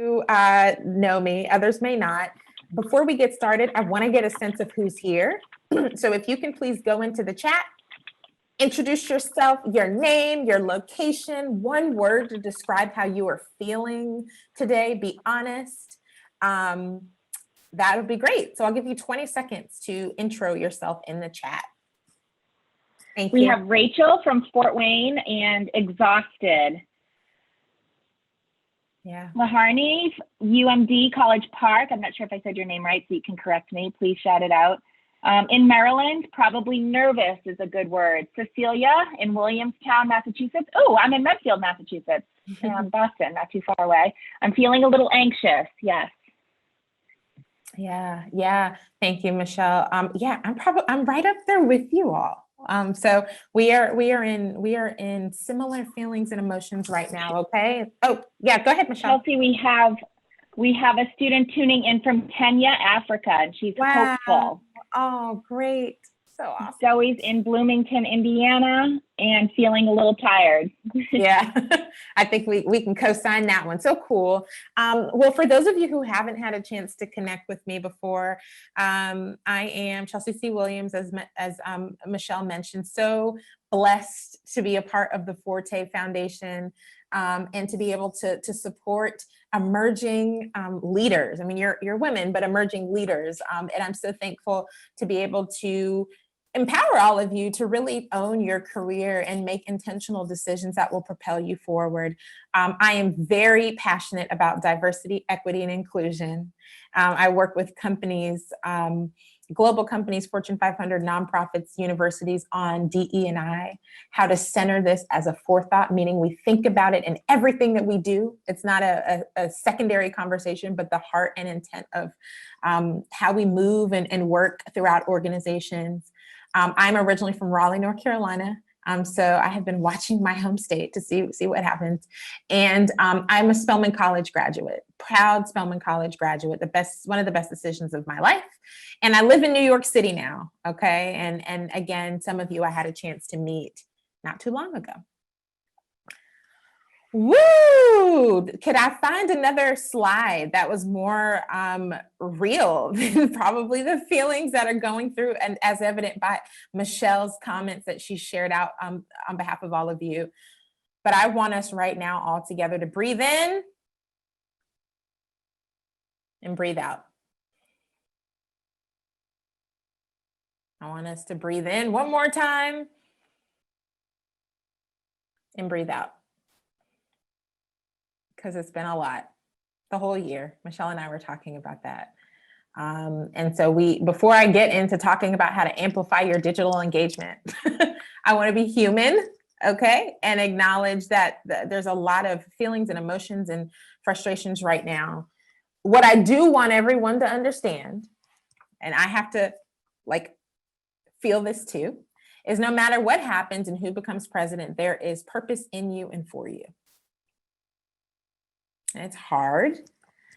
who know me, others may not. Before we get started, I want to get a sense of who's here. So if you can please go into the chat, introduce yourself, your name, your location, one word to describe how you are feeling today. Be honest. That would be great. So I'll give you 20 seconds to intro yourself in the chat. Thank you. We have Rachel from Fort Wayne and exhausted. Yeah. Laharni, UMD College Park. I'm not sure if I said your name right, so you can correct me. Please shout it out. In Maryland, probably nervous is a good word. Cecilia in Williamstown, Massachusetts. Oh, I'm in Medfield, Massachusetts. Boston, not too far away. I'm feeling a little anxious. Yes. Yeah. Thank you, Michelle. I'm right up there with you all. So we are in similar feelings and emotions right now. Okay. Oh, yeah. Go ahead, Michelle. Chelsea, we have a student tuning in from Kenya, Africa, and she's hopeful. Oh, great. So awesome. Zoe's in Bloomington, Indiana, and feeling a little tired. Yeah, I think we can co-sign that one. So cool. Well, for those of you who haven't had a chance to connect with me before, I am Chelsea C. Williams, as Michelle mentioned. So blessed to be a part of the Forte Foundation and to be able to support emerging leaders. I mean, you're women, but emerging leaders. And I'm so thankful to be able to empower all of you to really own your career and make intentional decisions that will propel you forward. I am very passionate about diversity, equity, and inclusion. I work with companies, global companies, Fortune 500 nonprofits, universities on DE&I, how to center this as a forethought, meaning we think about it in everything that we do. It's not a secondary conversation, but the heart and intent of how we move and work throughout organizations. I'm originally from Raleigh, North Carolina. So I have been watching my home state to see what happens. And I'm a Spelman College graduate, proud Spelman College graduate, one of the best decisions of my life. And I live in New York City now, okay? And again, some of you I had a chance to meet not too long ago. Woo! Could I find another slide that was more real than probably the feelings that are going through, and as evident by Michelle's comments that she shared out on behalf of all of you. But I want us right now all together to breathe in and breathe out. I want us to breathe in one more time and breathe out. Because it's been a lot, the whole year. Michelle and I were talking about that. And so before I get into talking about how to amplify your digital engagement, I want to be human, okay? And acknowledge that there's a lot of feelings and emotions and frustrations right now. What I do want everyone to understand, and I have to feel this too, is no matter what happens and who becomes president, there is purpose in you and for you. And it's hard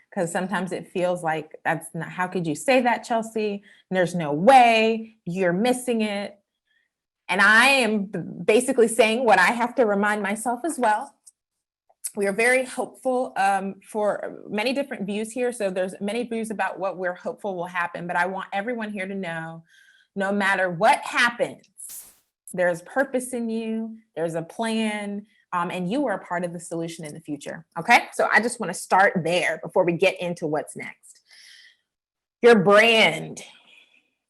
because sometimes it feels like that's not, how could you say that, Chelsea? And there's no way, you're missing it. And I am basically saying what I have to remind myself as well. We are very hopeful for many different views here. So there's many views about what we're hopeful will happen, but I want everyone here to know, no matter what happens, there's purpose in you, there's a plan, and you are a part of the solution in the future, okay? So I just wanna start there before we get into what's next. Your brand,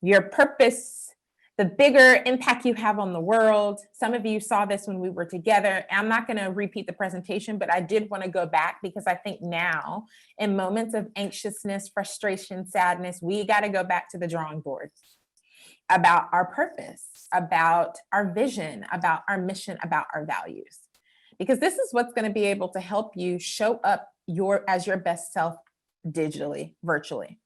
your purpose, the bigger impact you have on the world. Some of you saw this when we were together. I'm not gonna repeat the presentation, but I did wanna go back because I think now, in moments of anxiousness, frustration, sadness, we gotta go back to the drawing board about our purpose, about our vision, about our mission, about our values. Because this is what's going to be able to help you show up as your best self digitally, virtually.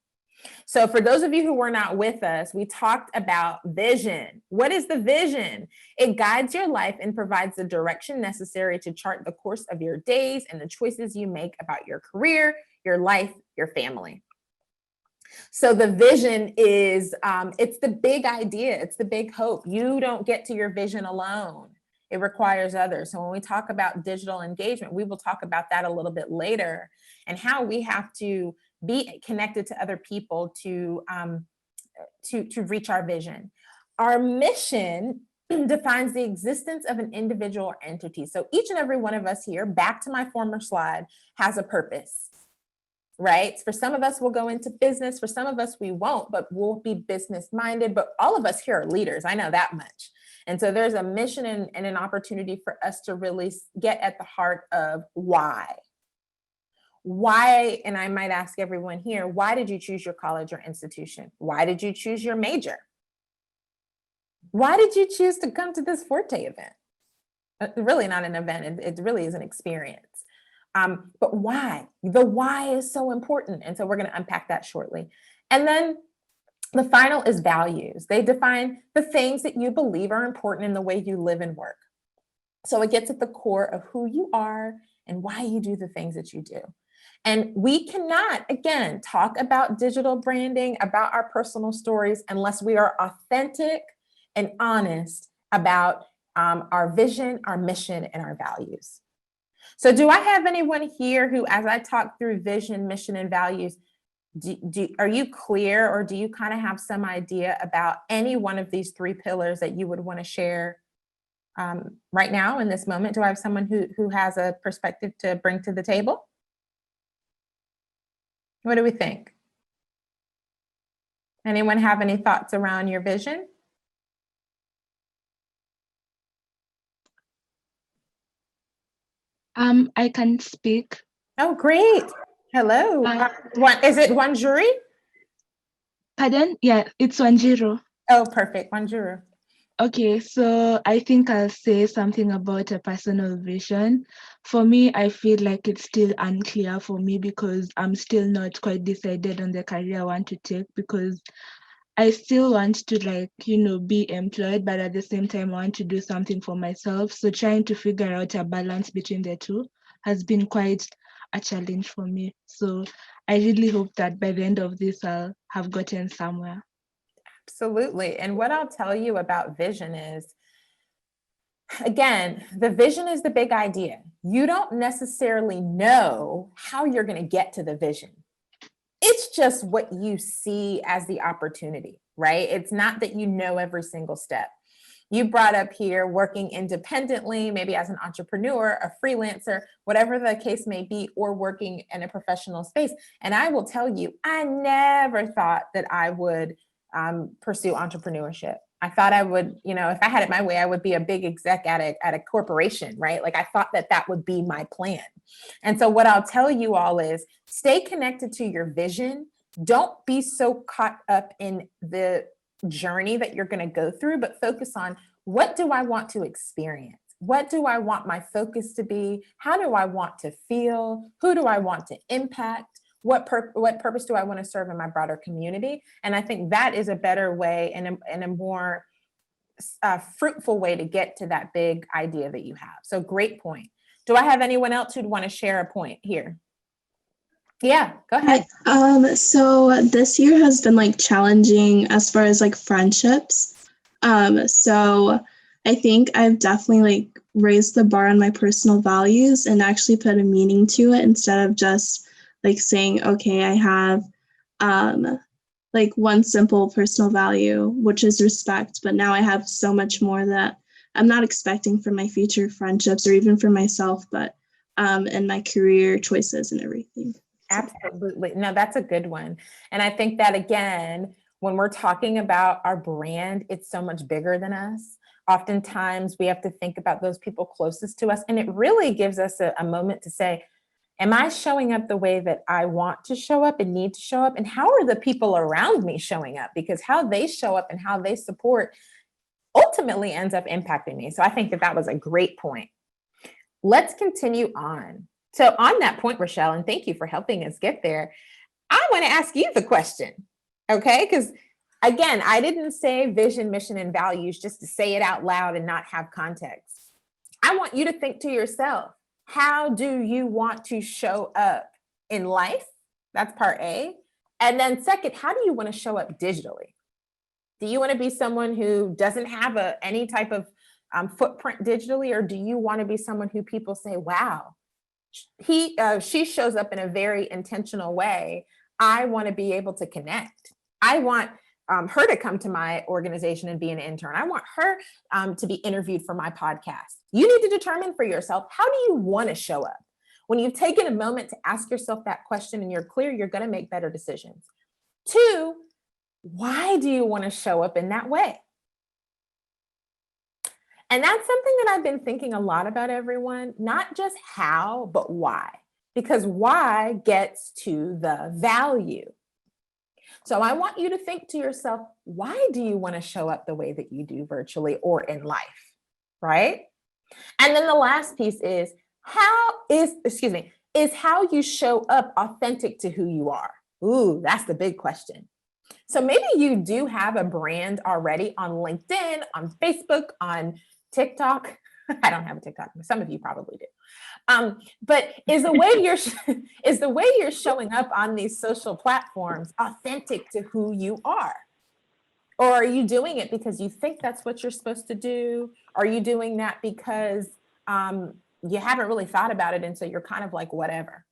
So for those of you who were not with us, we talked about vision. What is the vision? It guides your life and provides the direction necessary to chart the course of your days and the choices you make about your career, your life, your family. So the vision is, it's the big idea. It's the big hope. You don't get to your vision alone. it requires others. So when we talk about digital engagement, we will talk about that a little bit later, and how we have to be connected to other people to reach our vision. Our mission defines the existence of an individual or entity. So each and every one of us here, back to my former slide, has a purpose, right? For some of us, we'll go into business. For some of us, we won't, but we'll be business minded. But all of us here are leaders. I know that much. And so there's a mission and an opportunity for us to really get at the heart of why. Why, and I might ask everyone here, why did you choose your college or institution? Why did you choose your major? Why did you choose to come to this Forte event? Really not an event, it really is an experience. But why? The why is so important. And so we're going to unpack that shortly. And then the final is values. They define the things that you believe are important in the way you live and work. So it gets at the core of who you are and why you do the things that you do. And we cannot, again, talk about digital branding, about our personal stories, unless we are authentic and honest about our vision, our mission, and our values. So do I have anyone here who, as I talk through vision, mission, and values, are you clear, or do you kind of have some idea about any one of these three pillars that you would want to share right now in this moment? Do I have someone who has a perspective to bring to the table? What do we think? Anyone have any thoughts around your vision? I can speak. Oh, great. Hello. Is it Wanjuri? Pardon? Yeah, it's Wanjiru. Oh, perfect. Wanjuru. Okay, so I think I'll say something about a personal vision. For me, I feel like it's still unclear for me because I'm still not quite decided on the career I want to take, because I still want to be employed, but at the same time, I want to do something for myself. So trying to figure out a balance between the two has been quite a challenge for me. So I really hope that by the end of this, I'll have gotten somewhere. Absolutely. And what I'll tell you about vision is, again, the vision is the big idea. You don't necessarily know how you're going to get to the vision. It's just what you see as the opportunity, right? It's not that you know every single step. You brought up here working independently, maybe as an entrepreneur, a freelancer, whatever the case may be, or working in a professional space. And I will tell you, I never thought that I would pursue entrepreneurship. I thought I would, if I had it my way, I would be a big exec at a corporation, right? Like I thought that would be my plan. And so what I'll tell you all is stay connected to your vision. Don't be so caught up in the journey that you're going to go through, but focus on, what do I want to experience? What do I want my focus to be? How do I want to feel? Who do I want to impact? What purpose do I want to serve in my broader community? And I think that is a better way and a more fruitful way to get to that big idea that you have. So great point. Do I have anyone else who'd want to share a point here? Yeah, go ahead. So this year has been challenging as far as friendships. So I think I've definitely raised the bar on my personal values and actually put a meaning to it, instead of just saying, okay, I have one simple personal value, which is respect, but now I have so much more that I'm not expecting from my future friendships or even for myself, but in my career choices and everything. Absolutely. No, that's a good one. And I think that, again, when we're talking about our brand, it's so much bigger than us. Oftentimes we have to think about those people closest to us. And it really gives us a moment to say, am I showing up the way that I want to show up and need to show up? And how are the people around me showing up? Because how they show up and how they support ultimately ends up impacting me. So I think that was a great point. Let's continue on. So on that point, Rochelle, and thank you for helping us get there, I want to ask you the question, okay? Because again, I didn't say vision, mission, and values just to say it out loud and not have context. I want you to think to yourself, how do you want to show up in life? That's part A. And then second, how do you want to show up digitally? Do you want to be someone who doesn't have any type of footprint digitally, or do you want to be someone who people say, wow, she shows up in a very intentional way. I want to be able to connect. I want her to come to my organization and be an intern. I want her to be interviewed for my podcast. You need to determine for yourself, how do you want to show up? When you've taken a moment to ask yourself that question and you're clear, you're going to make better decisions. 2, why do you want to show up in that way? And that's something that I've been thinking a lot about, everyone, not just how, but why, because why gets to the value. So I want you to think to yourself, why do you want to show up the way that you do virtually or in life, right? And then the last piece is, is how you show up authentic to who you are? Ooh, that's the big question. So maybe you do have a brand already on LinkedIn, on Facebook, on TikTok. I don't have a TikTok, but some of you probably do. But is the way you're showing up on these social platforms authentic to who you are? Or are you doing it because you think that's what you're supposed to do? Are you doing that because you haven't really thought about it, and so you're kind of like, whatever?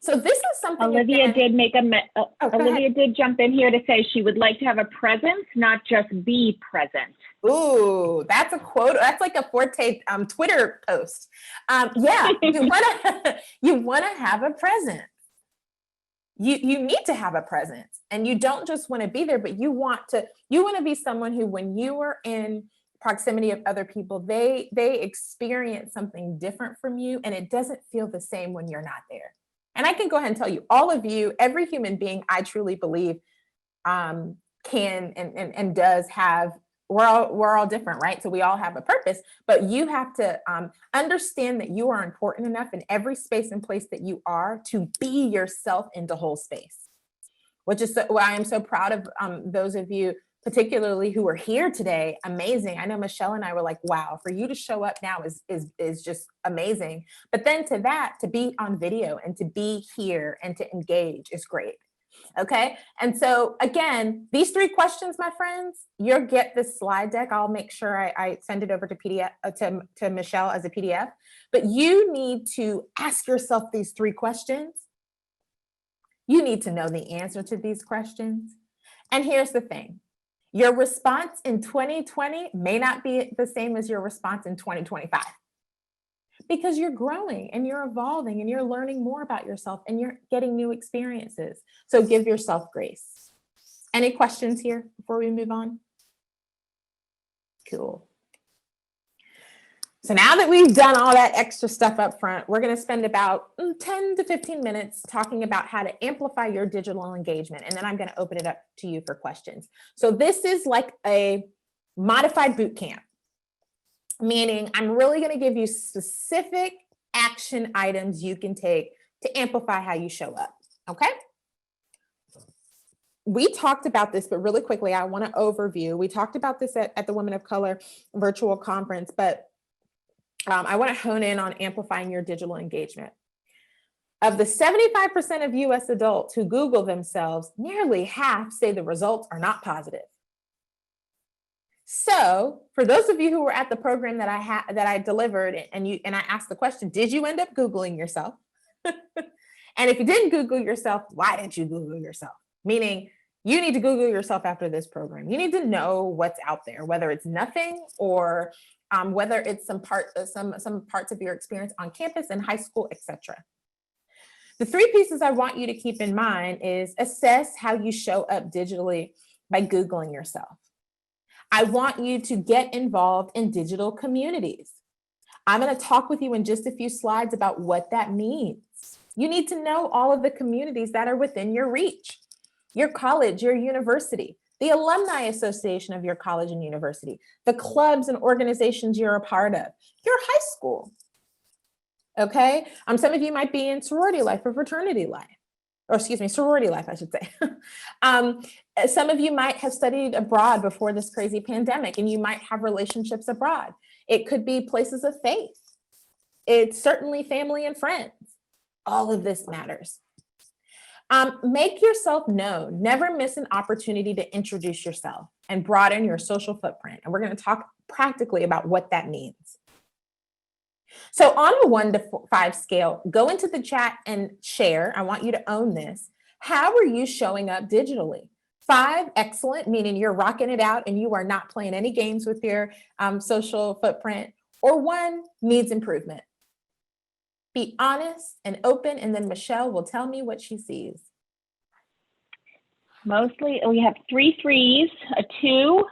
So this is something. Olivia did make Olivia ahead. did jump in here to say she would like to have a presence, not just be present. Ooh, that's a quote. That's like a Forte Twitter post. Yeah, you want to have a presence. You need to have a presence, and you don't just want to be there, but you want to be someone who, when you are in proximity of other people, they experience something different from you, and it doesn't feel the same when you're not there. And I can go ahead and tell you, all of you, every human being, I truly believe, can and does have. We're all different, right? So we all have a purpose, but you have to understand that you are important enough in every space and place that you are to be yourself in the whole space, which is why I'm so proud of those of you, particularly who are here today. Amazing. I know Michelle and I were like, wow, for you to show up now is just amazing. But then to be on video and to be here and to engage is great. Okay. And so again, these 3 questions, my friends, you'll get this slide deck. I'll make sure I send it over to PDF to Michelle as a PDF, but you need to ask yourself these 3 questions. You need to know the answer to these questions. And here's the thing. Your response in 2020 may not be the same as your response in 2025. Because you're growing and you're evolving and you're learning more about yourself and you're getting new experiences. So give yourself grace. Any questions here before we move on? Cool. So now that we've done all that extra stuff up front, we're going to spend about 10 to 15 minutes talking about how to amplify your digital engagement. And then I'm going to open it up to you for questions. So this is like a modified boot camp. Meaning I'm really going to give you specific action items you can take to amplify how you show up. Okay. We talked about this, but really quickly, I want to overview. We talked about this at the Women of Color virtual conference, but I want to hone in on amplifying your digital engagement. Of the 75% of US adults who Google themselves, nearly half say the results are not positive. So for those of you who were at the program that I delivered and I asked the question, did you end up Googling yourself? And if you didn't Google yourself, why didn't you Google yourself? Meaning you need to Google yourself after this program. You need to know what's out there, whether it's nothing or whether it's some parts of your experience on campus and high school, etc. The 3 pieces I want you to keep in mind is assess how you show up digitally by Googling yourself. I want you to get involved in digital communities. I'm going to talk with you in just a few slides about what that means. You need to know all of the communities that are within your reach. Your college, your university, the alumni association of your college and university, the clubs and organizations you're a part of, your high school. Okay. Some of you might be in sorority life or fraternity life. Or sorority life, I should say. Some of you might have studied abroad before this crazy pandemic, and you might have relationships abroad. It could be places of faith. It's certainly family and friends. All of this matters. Make yourself known. Never miss an opportunity to introduce yourself and broaden your social footprint. And we're going to talk practically about what that means. So on a 1 to 5 scale, go into the chat and share. I want you to own this. How are you showing up digitally? 5, excellent, meaning you're rocking it out and you are not playing any games with your social footprint. Or 1, needs improvement. Be honest and open, and then Michelle will tell me what she sees. Mostly, we have 3 3s, a 2,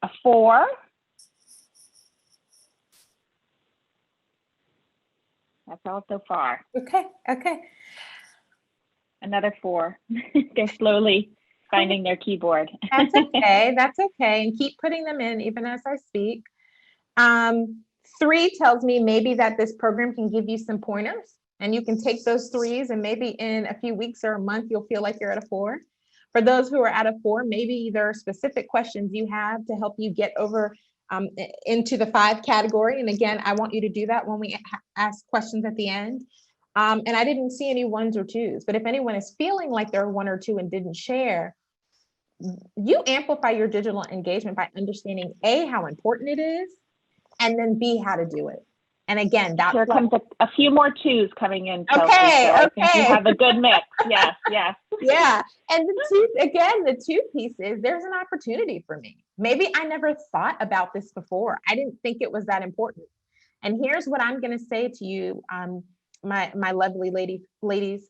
a 4. That's all so far. Okay. Another 4. They're slowly finding their keyboard. That's okay. That's okay. And keep putting them in even as I speak. 3 tells me maybe that this program can give you some pointers, and you can take those 3s, and maybe in a few weeks or a month, you'll feel like you're at a 4. For those who are at a 4, maybe there are specific questions you have to help you get over into the 5 category. And again, I want you to do that when we ask questions at the end. And I didn't see any 1s or 2s, but if anyone is feeling like they're 1 or 2 and didn't share, you amplify your digital engagement by understanding A, how important it is, and then B, how to do it. And again, that's Here comes a few more 2s coming in, Chelsea, okay. so I think you have a good mix. Yes. Yeah. And the 2 pieces, there's an opportunity for me. Maybe I never thought about this before. I didn't think it was that important. And here's what I'm going to say to you, my lovely ladies.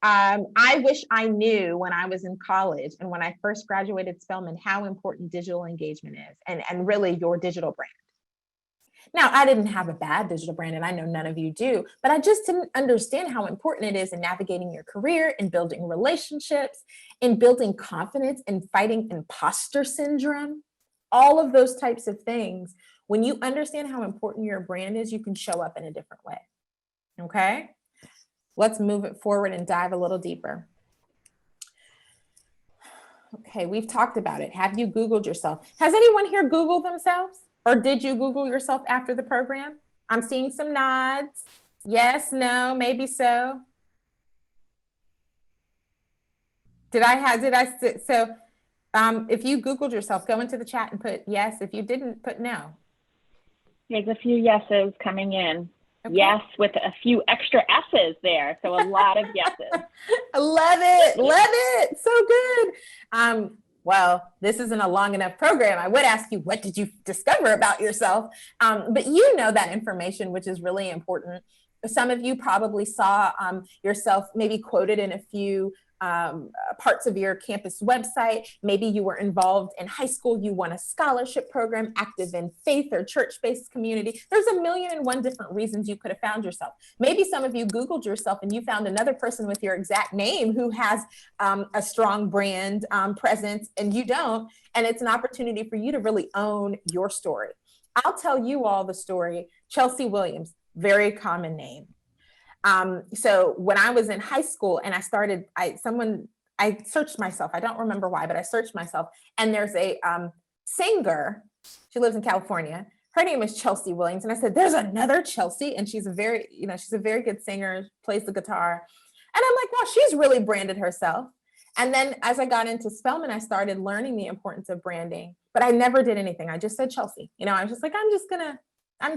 I wish I knew when I was in college and when I first graduated Spelman how important digital engagement is and really your digital brand. Now, I didn't have a bad digital brand, and I know none of you do, but I just didn't understand how important it is in navigating your career, in building relationships, in building confidence, in fighting imposter syndrome, all of those types of things. When you understand how important your brand is, you can show up in a different way. Okay? Let's move it forward and dive a little deeper. Okay, we've talked about it. Have you Googled yourself? Has anyone here Googled themselves? Or did you Google yourself after the program? I'm seeing some nods. Yes, no, maybe so. So if you Googled yourself, go into the chat and put yes. If you didn't, put no. There's a few yeses coming in. Okay. Yes, with a few extra S's there. So a lot of yeses. I love it. Love it. So good. Well, this isn't a long enough program. I would ask you, what did you discover about yourself? But you know that information, which is really important. Some of you probably saw yourself maybe quoted in a few parts of your campus website. Maybe you were involved in high school, you won a scholarship program, active in faith or church-based community. There's 1,000,001 different reasons you could have found yourself. Maybe some of you Googled yourself and you found another person with your exact name who has a strong brand presence and you don't. And it's an opportunity for you to really own your story. I'll tell you all the story. Chelsea Williams, very common name. So when I was in high school and I searched myself, I don't remember why, but I searched myself, and there's a singer, she lives in California. Her name is Chelsea Williams. And I said, there's another Chelsea. And she's a very good singer, plays the guitar. And I'm like, wow, she's really branded herself. And then as I got into Spelman, I started learning the importance of branding, but I never did anything. I just said Chelsea. I was just like, I'm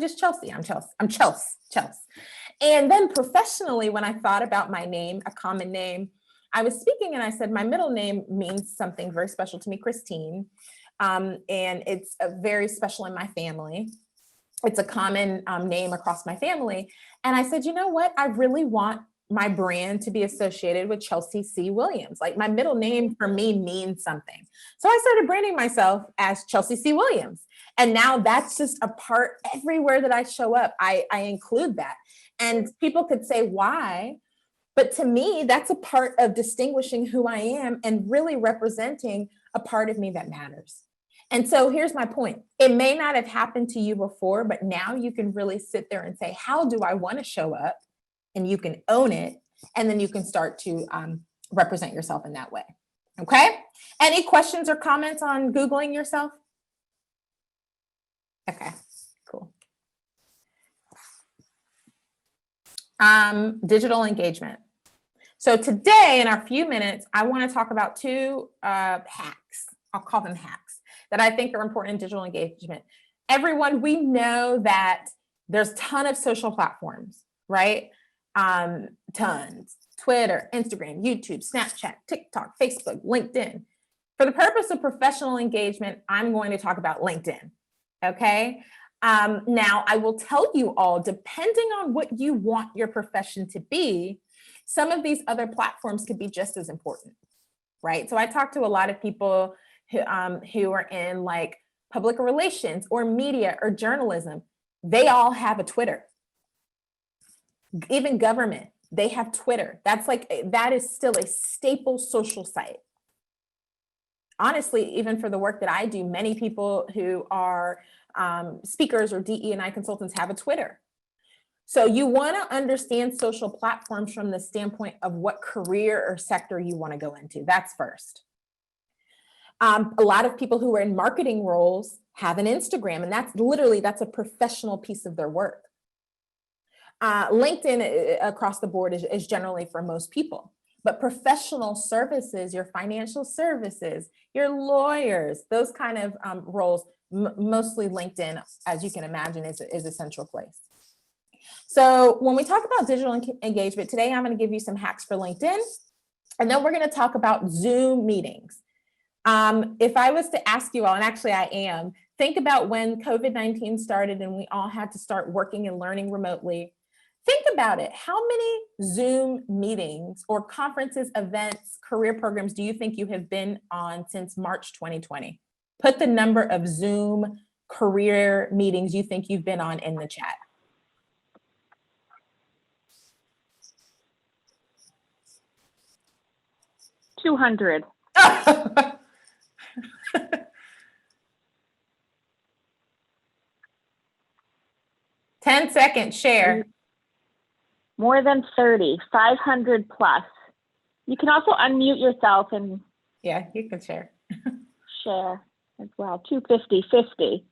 just Chelsea. I'm Chelsea. And then professionally, when I thought about my name, a common name, I was speaking and I said, my middle name means something very special to me, Christine. And it's very special in my family. It's a common name across my family. And I said, you know what? I really want my brand to be associated with Chelsea C. Williams. Like my middle name for me means something. So I started branding myself as Chelsea C. Williams. And now that's just a part everywhere that I show up. I include that. And people could say, why? But to me, that's a part of distinguishing who I am and really representing a part of me that matters. And so here's my point. It may not have happened to you before, but now you can really sit there and say, how do I want to show up? And you can own it. And then you can start to represent yourself in that way. Okay. Any questions or comments on Googling yourself? Okay, cool. Digital engagement. So today in our few minutes, I want to talk about 2 hacks. I'll call them hacks that I think are important in digital engagement. Everyone, we know that there's a ton of social platforms, right? Tons. Twitter, Instagram, YouTube, Snapchat, TikTok, Facebook, LinkedIn. For the purpose of professional engagement, I'm going to talk about LinkedIn, okay? Now, I will tell you all, depending on what you want your profession to be, some of these other platforms could be just as important, right? So I talk to a lot of people who are in like public relations or media or journalism. They all have a Twitter. Even government, they have Twitter. That is still a staple social site. Honestly, even for the work that I do, many people who are speakers or DE&I consultants have a Twitter. So you want to understand social platforms from the standpoint of what career or sector you want to go into. That's first. A lot of people who are in marketing roles have an Instagram, and that's a professional piece of their work. LinkedIn across the board is generally for most people, but professional services, your financial services, your lawyers, those kind of roles, mostly LinkedIn, as you can imagine, is a central place. So when we talk about digital engagement, today I'm going to give you some hacks for LinkedIn, and then we're going to talk about Zoom meetings. If I was to ask you all, and actually I am, think about when COVID-19 started and we all had to start working and learning remotely. Think about it. How many Zoom meetings or conferences, events, career programs do you think you have been on since March 2020? Put the number of Zoom career meetings you think you've been on in the chat. 200. 10 seconds, share. More than 30, 500 plus. You can also unmute yourself and Yeah, you can share. share as well. 250, 50,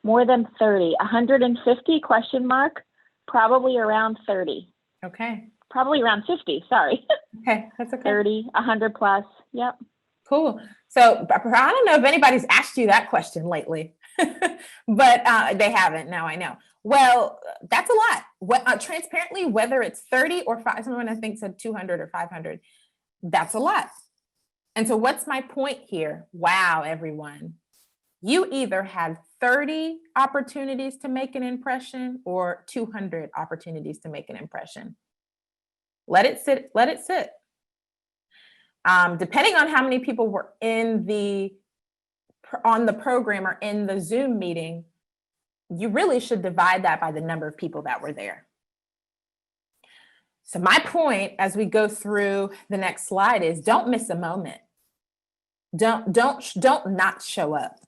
more than 30, 150 question mark, probably around 30. Okay. Probably around 50, sorry. Okay, that's okay. 30, 100 plus, yep. Cool. So I don't know if anybody's asked you that question lately, but they haven't. Now I know. Well, that's a lot. Transparently, whether it's 30 or 5, someone I think said 200 or 500, that's a lot. And so what's my point here? Wow, everyone. You either had 30 opportunities to make an impression or 200 opportunities to make an impression. Let it sit. Let it sit. Depending on how many people were on the program or in the Zoom meeting, you really should divide that by the number of people that were there. So my point as we go through the next slide is don't miss a moment. Don't not show up.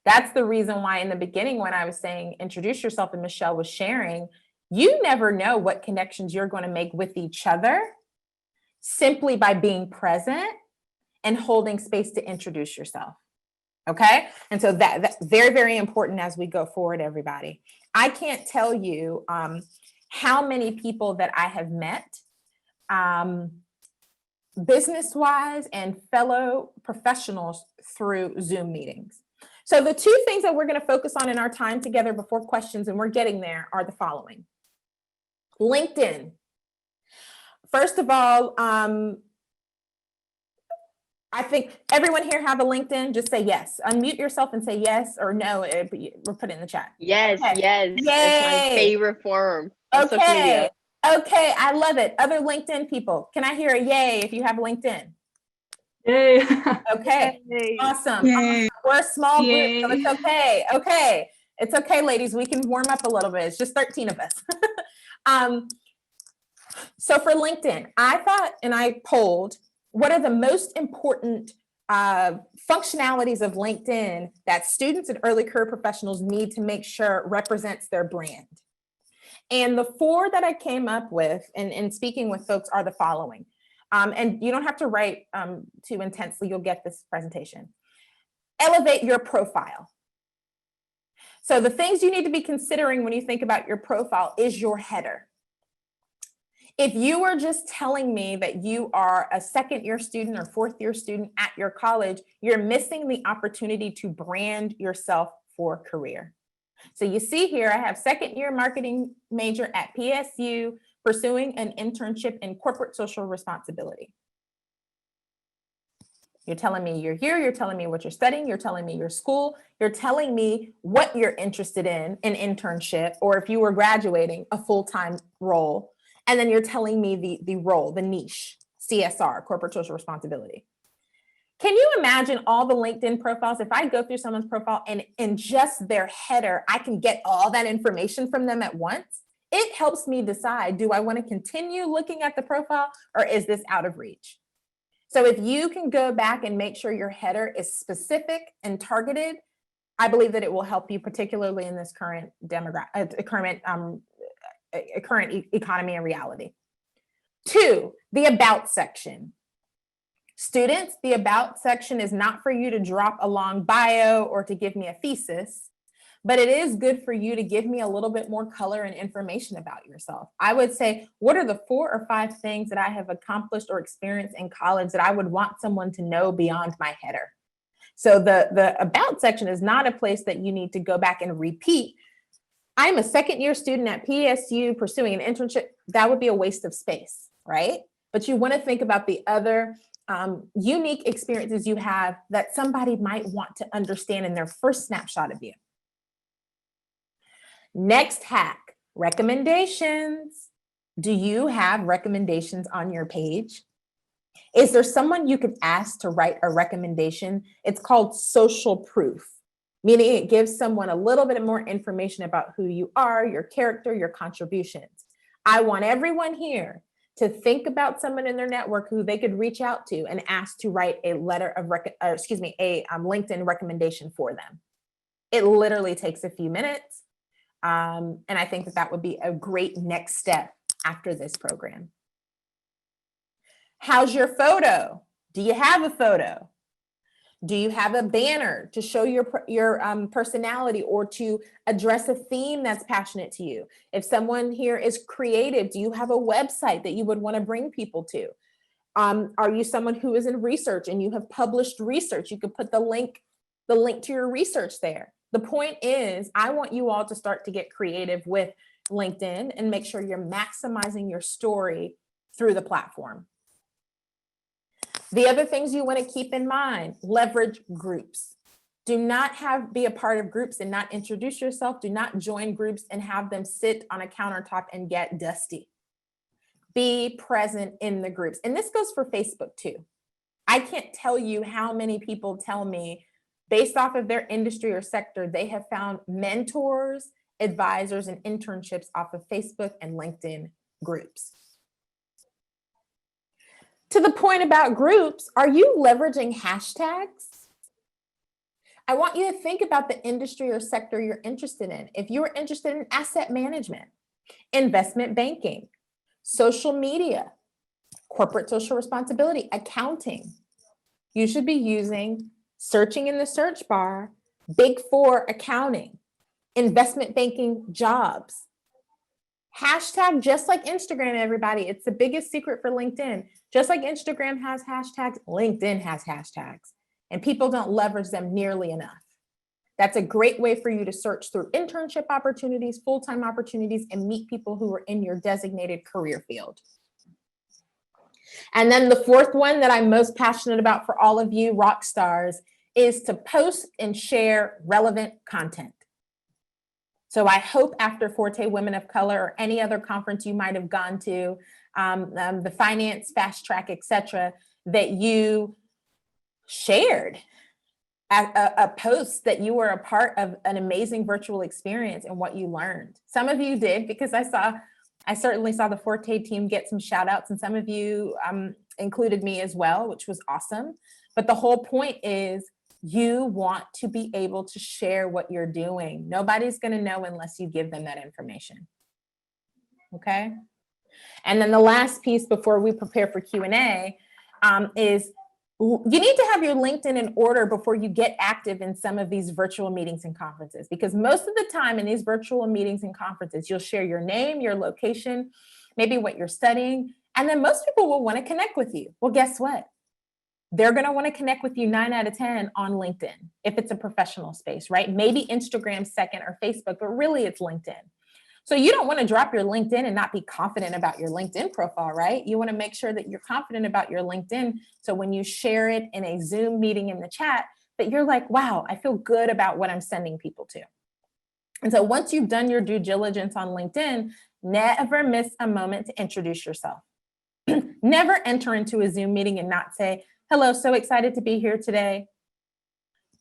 That's the reason why in the beginning when I was saying introduce yourself and Michelle was sharing, you never know what connections you're going to make with each other simply by being present and holding space to introduce yourself. Okay. And so that's very, very important as we go forward, everybody. I can't tell you how many people that I have met business-wise and fellow professionals through Zoom meetings. So the two things that we're going to focus on in our time together before questions, and we're getting there, are the following. LinkedIn. First of all, I think everyone here have a LinkedIn. Just say yes. Unmute yourself and say yes or no. We'll put it in the chat. Yes, Okay. yes. Yay. It's my favorite form of social Okay. media. Okay. I love it. Other LinkedIn people, can I hear a yay if you have LinkedIn? Yay. Okay. Yay. Awesome. Yay. We're a small Yay. group, so it's okay. Okay. It's okay, ladies. We can warm up a little bit. It's just 13 of us. So for LinkedIn, I thought, and I polled, what are the most important functionalities of LinkedIn that students and early career professionals need to make sure represents their brand? And the 4 that I came up with in speaking with folks are the following. And you don't have to write too intensely, you'll get this presentation. Elevate your profile. So the things you need to be considering when you think about your profile is your header. If you are just telling me that you are a second year student or fourth year student at your college, you're missing the opportunity to brand yourself for career. So you see here, I have second year marketing major at PSU, pursuing an internship in corporate social responsibility. You're telling me you're here, you're telling me what you're studying, you're telling me your school, you're telling me what you're interested in an internship, or if you were graduating, a full-time role. And then you're telling me the role, the niche, CSR, corporate social responsibility. Can you imagine all the LinkedIn profiles? If I go through someone's profile and in just their header, I can get all that information from them at once. It helps me decide, do I want to continue looking at the profile or is this out of reach? So if you can go back and make sure your header is specific and targeted, I believe that it will help you, particularly in this current current economy and reality. 2, the about section. Students, the about section is not for you to drop a long bio or to give me a thesis, but it is good for you to give me a little bit more color and information about yourself. I would say, what are the 4 or 5 things that I have accomplished or experienced in college that I would want someone to know beyond my header? So the about section is not a place that you need to go back and repeat. I'm a second year student at PSU pursuing an internship. That would be a waste of space, right? But you want to think about the other unique experiences you have that somebody might want to understand in their first snapshot of you. Next hack, recommendations. Do you have recommendations on your page? Is there someone you could ask to write a recommendation? It's called social proof, meaning it gives someone a little bit more information about who you are, your character, your contributions. I want everyone here to think about someone in their network who they could reach out to and ask to write a letter of LinkedIn recommendation for them. It literally takes a few minutes. And I think that that would be a great next step after this program. How's your photo? Do you have a photo? Do you have a banner to show your personality or to address a theme that's passionate to you? If someone here is creative, do you have a website that you would want to bring people to? Are you someone who is in research and you have published research? You could put the link to your research there. The point is, I want you all to start to get creative with LinkedIn and make sure you're maximizing your story through the platform. The other things you want to keep in mind, leverage groups. Do not be a part of groups and not introduce yourself. Do not join groups and have them sit on a countertop and get dusty. Be present in the groups. And this goes for Facebook too. I can't tell you how many people tell me, based off of their industry or sector, they have found mentors, advisors, and internships off of Facebook and LinkedIn groups. To the point about groups, are you leveraging hashtags? I want you to think about the industry or sector you're interested in. If you're interested in asset management, investment banking, social media, corporate social responsibility, accounting, you should be searching in the search bar, Big Four accounting, investment banking jobs. Hashtag, just like Instagram, everybody. It's the biggest secret for LinkedIn. Just like Instagram has hashtags, LinkedIn has hashtags, and people don't leverage them nearly enough. That's a great way for you to search through internship opportunities, full-time opportunities, and meet people who are in your designated career field. And then the 4th one that I'm most passionate about for all of you rock stars is to post and share relevant content. So I hope after Forte Women of Color or any other conference you might have gone to, the finance fast track, etc., that you shared a post that you were a part of an amazing virtual experience and what you learned. Some of you did, because I certainly saw the Forte team get some shout outs, and some of you included me as well, which was awesome. But the whole point is, you want to be able to share what you're doing. Nobody's going to know unless you give them that information. Okay. And then the last piece before we prepare for Q&A is you need to have your LinkedIn in order before you get active in some of these virtual meetings and conferences, because most of the time in these virtual meetings and conferences, you'll share your name, your location, maybe what you're studying. And then most people will want to connect with you. Well, guess what? They're going to want to connect with you 9 out of 10 on LinkedIn, if it's a professional space, right? Maybe Instagram second or Facebook, but really it's LinkedIn. So you don't want to drop your LinkedIn and not be confident about your LinkedIn profile, right? You want to make sure that you're confident about your LinkedIn. So when you share it in a Zoom meeting in the chat, that you're like, wow, I feel good about what I'm sending people to. And so once you've done your due diligence on LinkedIn, never miss a moment to introduce yourself. Never enter into a Zoom meeting and not say, hello, so excited to be here today.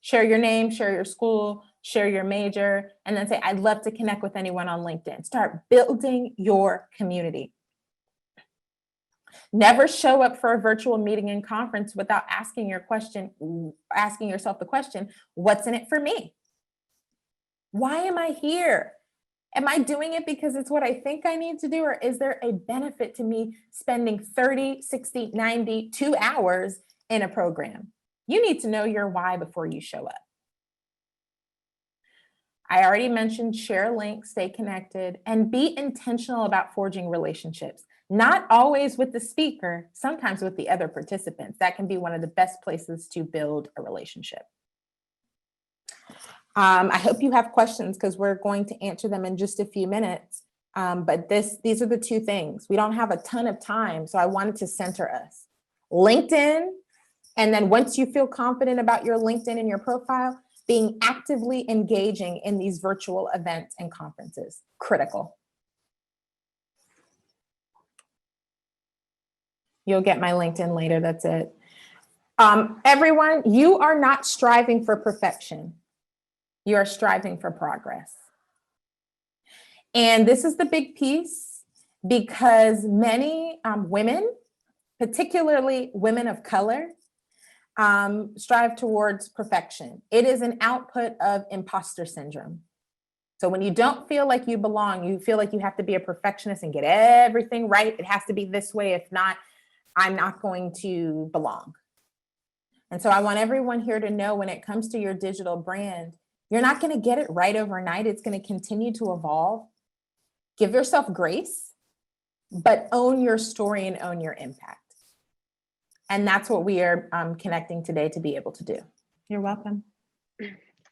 Share your name, share your school, share your major, and then say, I'd love to connect with anyone on LinkedIn. Start building your community. Never show up for a virtual meeting and conference without asking yourself the question, what's in it for me? Why am I here? Am I doing it because it's what I think I need to do? Or is there a benefit to me spending 30, 60, 90, 2 hours in a program? You need to know your why before you show up. I already mentioned share links, stay connected, and be intentional about forging relationships. Not always with the speaker, sometimes with the other participants. That can be one of the best places to build a relationship. I hope you have questions because we're going to answer them in just a few minutes. But these are the 2 things. We don't have a ton of time, so I wanted to center us. LinkedIn, and then once you feel confident about your LinkedIn and your profile, being actively engaging in these virtual events and conferences, critical. You'll get my LinkedIn later, that's it. Everyone, you are not striving for perfection. You are striving for progress. And this is the big piece because many women, particularly women of color, strive towards perfection. It is an output of imposter syndrome. So when you don't feel like you belong, you feel like you have to be a perfectionist and get everything right. It has to be this way. If not, I'm not going to belong. And so I want everyone here to know when it comes to your digital brand, you're not going to get it right overnight. It's going to continue to evolve. Give yourself grace, but own your story and own your impact. And that's what we are connecting today to be able to do. You're welcome.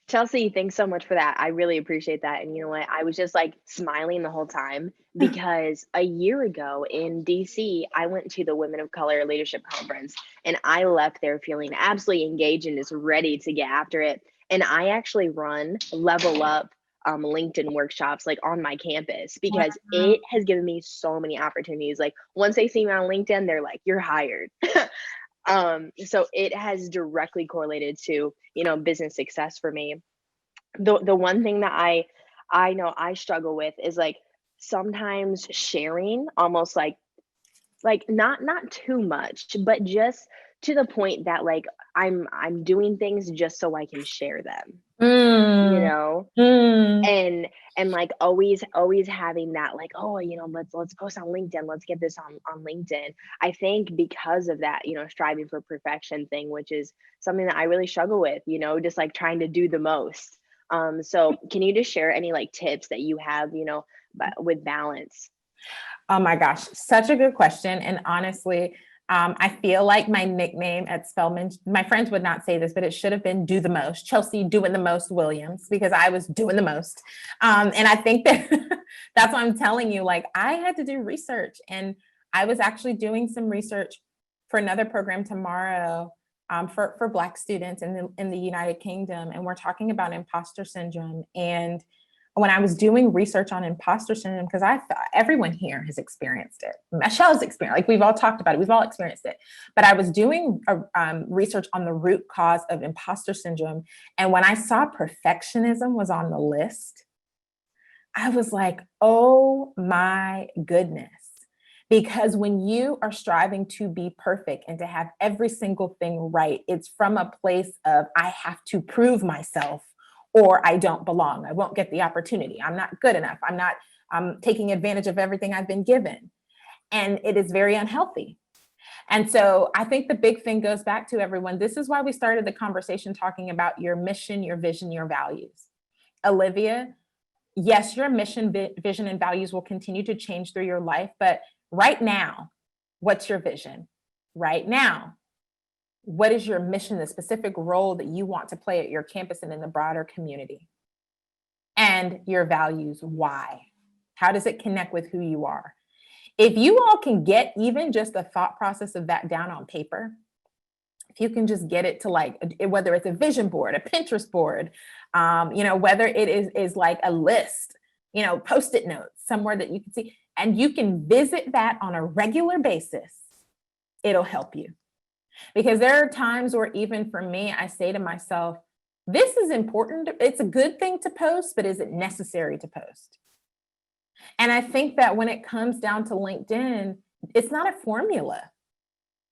Chelsea, thanks so much for that. I really appreciate that. And you know what? I was just like smiling the whole time because a year ago in DC, I went to the Women of Color Leadership Conference and I left there feeling absolutely engaged and just ready to get after it. And I actually run Level Up LinkedIn workshops like on my campus because it has given me so many opportunities. Like once they see me on LinkedIn, they're like, you're hired. So it has directly correlated to, you know, business success for me. The one thing that I know I struggle with is like sometimes sharing almost like not too much, but just to the point that like I'm doing things just so I can share them. You know, and like always having that like, oh, you know, let's post on LinkedIn, let's get this on LinkedIn. I think because of that, you know, striving for perfection thing, which is something that I really struggle with, you know, just like trying to do the most. So can you just share any like tips that you have, you know, with balance? Oh my gosh, such a good question. And honestly, I feel like my nickname at Spelman, my friends would not say this, but it should have been Do the Most, Chelsea Doing the Most Williams, because I was doing the most. And I think that that's why I'm telling you, like I had to do research and I was actually doing some research for another program tomorrow for Black students in the United Kingdom. And we're talking about imposter syndrome. And when I was doing research on imposter syndrome, because I thought everyone here has experienced it. Michelle's experienced, like we've all talked about it, we've all experienced it. But I was doing research on the root cause of imposter syndrome. And when I saw perfectionism was on the list, I was like, oh my goodness. Because when you are striving to be perfect and to have every single thing right, it's from a place of, I have to prove myself or I don't belong. I won't get the opportunity. I'm not good enough. I'm not taking advantage of everything I've been given. And it is very unhealthy. And so I think the big thing goes back to everyone. This is why we started the conversation talking about your mission, your vision, your values. Olivia, yes, your mission, vision, and values will continue to change through your life. But right now, what's your vision? Right now, what is your mission, the specific role that you want to play at your campus and in the broader community? And your values, why? How does it connect with who you are? If you all can get even just the thought process of that down on paper, if you can just get it to like, whether it's a vision board, a Pinterest board, whether it is like a list, Post-it notes somewhere that you can see, and you can visit that on a regular basis, it'll help you. Because there are times where even for me, I say to myself, this is important. It's a good thing to post, but is it necessary to post? And I think that when it comes down to LinkedIn, it's not a formula.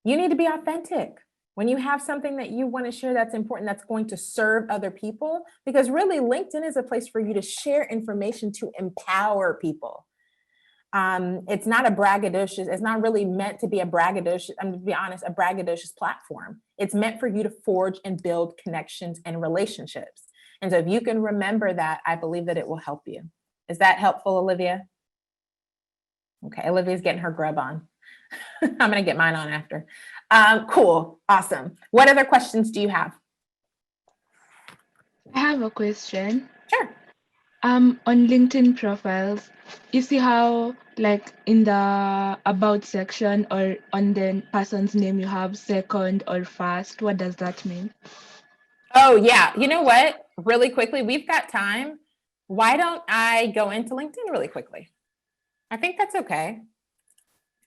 You need to be authentic. When you have something that you want to share that's important, that's going to serve other people, because really LinkedIn is a place for you to share information to empower people. It's not a braggadocious, it's not really meant to be a braggadocious, to be honest, a braggadocious platform. It's meant for you to forge and build connections and relationships. And so if you can remember that, I believe that it will help you. Is that helpful, Olivia? Okay, Olivia's getting her grub on. I'm gonna get mine on after. Cool, awesome. What other questions do you have? I have a question. Sure. On LinkedIn profiles, you see how like in the about section or on the person's name you have second or first. What does that mean? Oh yeah, you know what? Really quickly, we've got time. Why don't I go into LinkedIn really quickly? I think that's okay.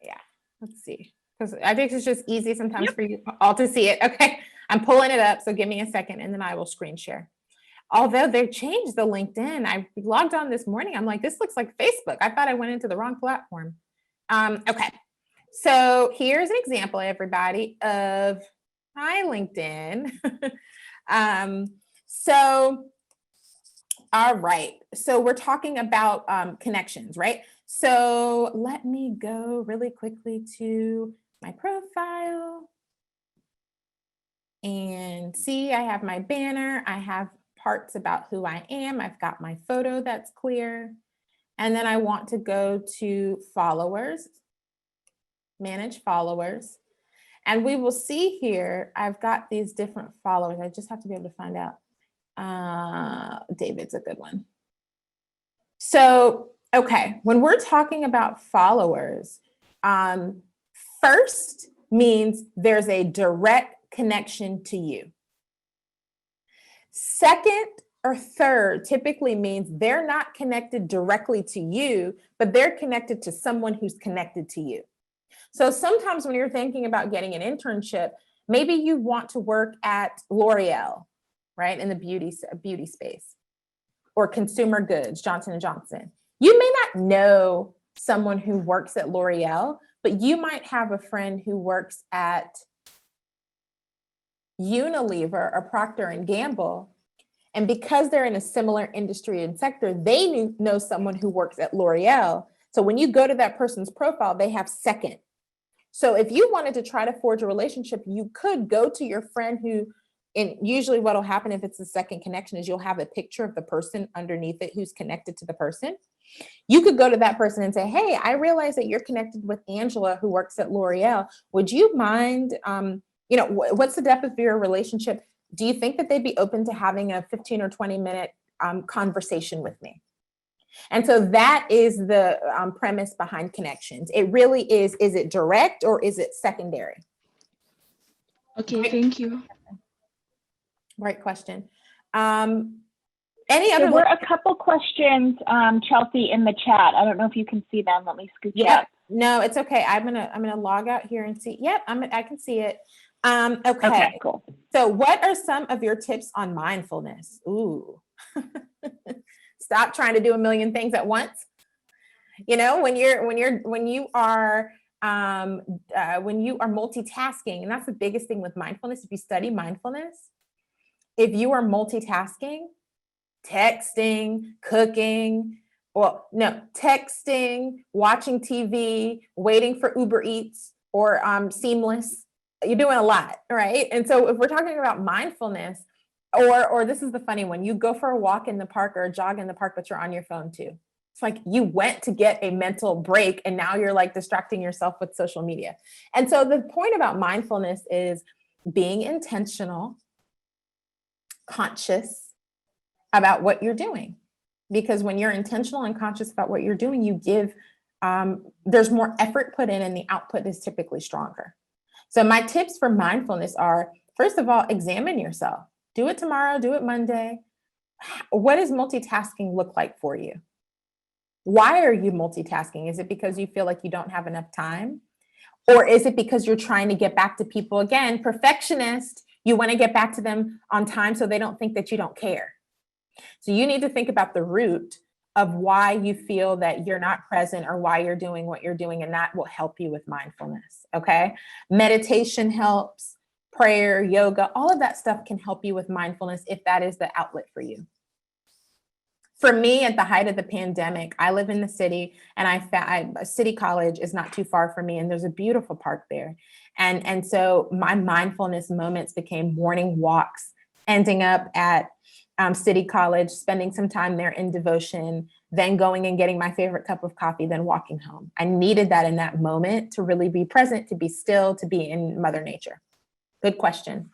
Yeah, let's see. Because I think it's just easy sometimes for you all to see it. Okay, I'm pulling it up, so give me a second and then I will screen share. Although they've changed the LinkedIn, I logged on this morning. I'm like, this looks like Facebook. I thought I went into the wrong platform. Okay, so here's an example, everybody, of hi LinkedIn. All right, so we're talking about connections, right? So let me go really quickly to my profile and see, I have my banner, I have parts about who I am, I've got my photo that's clear, and then I want to go to followers, manage followers, and we will see here, I've got these different followers. I just have to be able to find out. David's a good one. So, okay, when we're talking about followers, first means there's a direct connection to you. Second or third typically means they're not connected directly to you, but they're connected to someone who's connected to you. So sometimes when you're thinking about getting an internship, maybe you want to work at L'Oreal, right, in the beauty space, or consumer goods, Johnson & Johnson. You may not know someone who works at L'Oreal, but you might have a friend who works at Unilever or Procter & Gamble. And because they're in a similar industry and sector, they know someone who works at L'Oreal. So when you go to that person's profile, they have second. So if you wanted to try to forge a relationship, you could go to your friend who, and usually what'll happen if it's a second connection is you'll have a picture of the person underneath it who's connected to the person. You could go to that person and say, hey, I realize that you're connected with Angela who works at L'Oreal. Would you mind, what's the depth of your relationship? Do you think that they'd be open to having a 15 or 20 minute conversation with me? And so that is the premise behind connections. It really is it direct or is it secondary? Okay, thank you. Right question. Any other? There were a couple questions, Chelsea, in the chat. I don't know if you can see them. Let me scoop it up. No, it's okay. I'm gonna log out here and see. Yep, I can see it. Okay, cool. So what are some of your tips on mindfulness? Ooh. Stop trying to do a million things at once. You know, when you are multitasking, and that's the biggest thing with mindfulness. If you study mindfulness, if you are multitasking, texting, cooking, texting, watching TV, waiting for Uber Eats or Seamless, you're doing a lot, right? And so if we're talking about mindfulness, Or this is the funny one. You go for a walk in the park or a jog in the park, but you're on your phone too. It's like you went to get a mental break and now you're like distracting yourself with social media. And so the point about mindfulness is being intentional, conscious about what you're doing. Because when you're intentional and conscious about what you're doing, you give, there's more effort put in and the output is typically stronger. So my tips for mindfulness are, first of all, examine yourself. Do it tomorrow, do it Monday. What does multitasking look like for you? Why are you multitasking? Is it because you feel like you don't have enough time? Or is it because you're trying to get back to people? Again, perfectionist, you want to get back to them on time so they don't think that you don't care. So you need to think about the root of why you feel that you're not present or why you're doing what you're doing, and that will help you with mindfulness, okay? Meditation helps, prayer, yoga, all of that stuff can help you with mindfulness if that is the outlet for you. For me, at the height of the pandemic, I live in the city and City College is not too far from me and there's a beautiful park there. And so my mindfulness moments became morning walks, ending up at City College, spending some time there in devotion, then going and getting my favorite cup of coffee, then walking home. I needed that in that moment to really be present, to be still, to be in Mother Nature. Good question.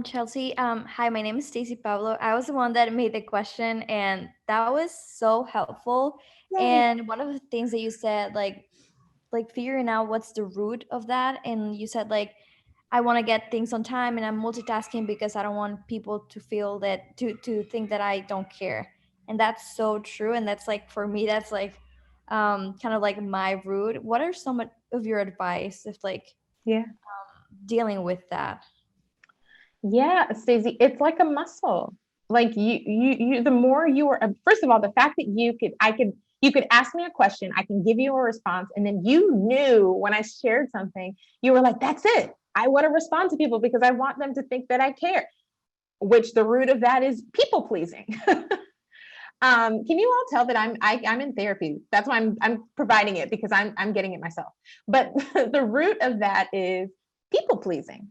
Chelsea, hi, my name is Stacy Pablo. I was the one that made the question, and that was so helpful. Yay. And one of the things that you said, like figuring out what's the root of that, and you said like, I want to get things on time, and I'm multitasking because I don't want people to feel that to think that I don't care, and that's so true. And that's like for me, that's like kind of like my root. What are some of your advice if like dealing with that? Yeah, Stacey, it's like a muscle. Like you, the more you are, first of all, the fact that you could ask me a question, I can give you a response. And then you knew when I shared something, you were like, that's it. I want to respond to people because I want them to think that I care, which the root of that is people pleasing. Can you all tell that I'm in therapy? That's why I'm providing it, because I'm getting it myself. But the root of that is people pleasing,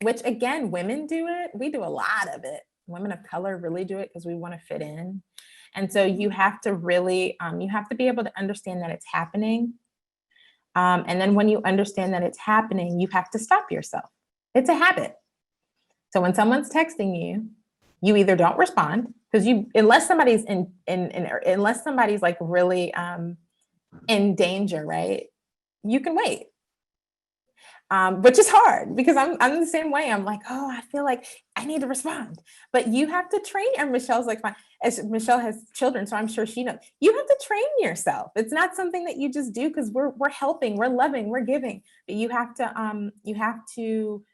which again, women do it. We do a lot of it. Women of color really do it because we want to fit in. And so you have to really, you have to be able to understand that it's happening. And then when you understand that it's happening, you have to stop yourself. It's a habit. So when someone's texting you, you either don't respond because unless somebody's unless somebody's like really in danger, right? You can wait. Which is hard because I'm the same way. I'm like, oh, I feel like I need to respond, but you have to train. And Michelle's like, as Michelle has children, so I'm sure she knows. You have to train yourself. It's not something that you just do because we're helping, we're loving, we're giving. But you have to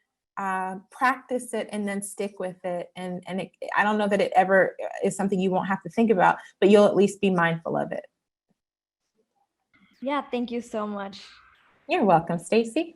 practice it and then stick with it. And I don't know that it ever is something you won't have to think about, but you'll at least be mindful of it. Yeah, thank you so much. You're welcome, Stacy.